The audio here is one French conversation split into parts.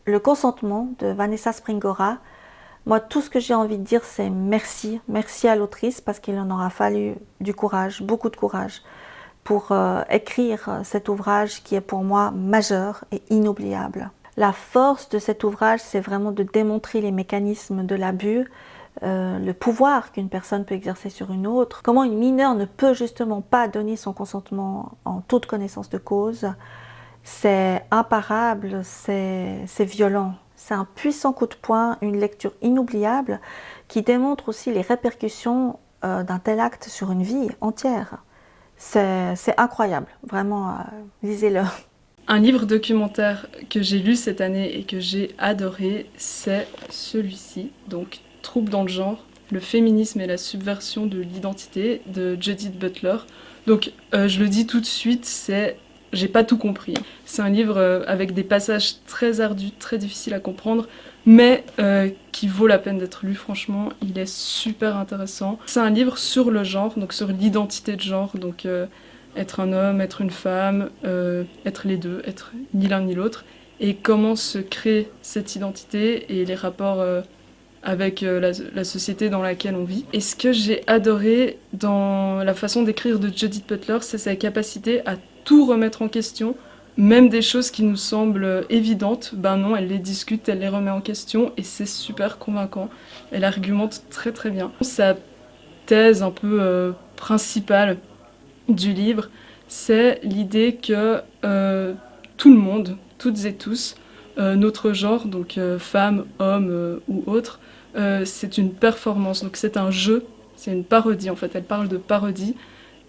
Le consentement de Vanessa Springora. Moi, tout ce que j'ai envie de dire, c'est merci. Merci à l'autrice parce qu'il en aura fallu du courage, beaucoup de courage, pour écrire cet ouvrage qui est pour moi majeur et inoubliable. La force de cet ouvrage, c'est vraiment de démontrer les mécanismes de l'abus, le pouvoir qu'une personne peut exercer sur une autre, comment une mineure ne peut justement pas donner son consentement en toute connaissance de cause. C'est imparable, c'est violent. C'est un puissant coup de poing, une lecture inoubliable qui démontre aussi les répercussions d'un tel acte sur une vie entière. C'est incroyable, vraiment, lisez-le. Un livre documentaire que j'ai lu cette année et que j'ai adoré, c'est celui-ci, donc Troubles dans le genre, le féminisme et la subversion de l'identité de Judith Butler. Donc je le dis tout de suite, j'ai pas tout compris. C'est un livre avec des passages très ardus, très difficiles à comprendre, mais qui vaut la peine d'être lu, franchement, il est super intéressant. C'est un livre sur le genre, donc sur l'identité de genre, donc être un homme, être une femme, être les deux, être ni l'un ni l'autre, et comment se crée cette identité et les rapports avec la société dans laquelle on vit. Et ce que j'ai adoré dans la façon d'écrire de Judith Butler, c'est sa capacité à tout remettre en question, même des choses qui nous semblent évidentes, ben non, elle les discute, elle les remet en question, et c'est super convaincant. Elle argumente très très bien. Sa thèse un peu principale du livre, c'est l'idée que tout le monde, toutes et tous, notre genre, donc femme, homme ou autre, c'est une performance, donc c'est un jeu, c'est une parodie en fait, elle parle de parodie,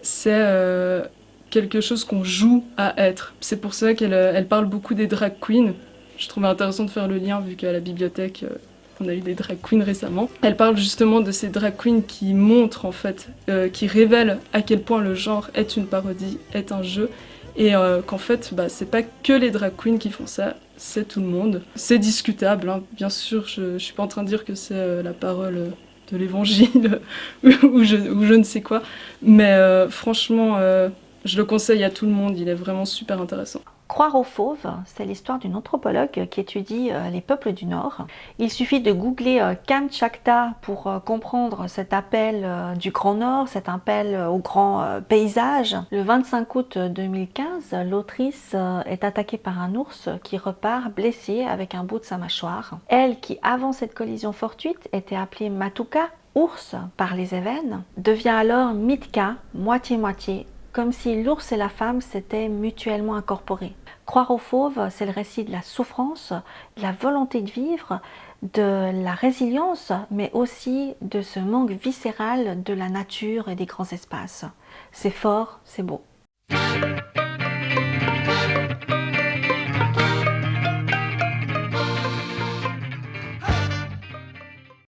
c'est quelque chose qu'on joue à être. C'est pour ça qu'elle parle beaucoup des drag queens. Je trouvais intéressant de faire le lien vu qu'à la bibliothèque on a eu des drag queens récemment. Elle parle justement de ces drag queens qui montrent en fait, qui révèlent à quel point le genre est une parodie, est un jeu, et qu'en fait c'est pas que les drag queens qui font ça, c'est tout le monde. C'est discutable, hein. Bien sûr, je suis pas en train de dire que c'est la parole de l'évangile ou je ne sais quoi, mais franchement je le conseille à tout le monde, il est vraiment super intéressant. Croire aux fauves, c'est l'histoire d'une anthropologue qui étudie les peuples du Nord. Il suffit de googler Kamtchatka pour comprendre cet appel du Grand Nord, cet appel au grand paysage. Le 25 août 2015, l'autrice est attaquée par un ours qui repart blessé avec un bout de sa mâchoire. Elle, qui avant cette collision fortuite était appelée Matuka, ours par les Évennes, devient alors Mitka, moitié-moitié, comme si l'ours et la femme s'étaient mutuellement incorporés. Croire aux fauves, c'est le récit de la souffrance, de la volonté de vivre, de la résilience, mais aussi de ce manque viscéral de la nature et des grands espaces. C'est fort, c'est beau.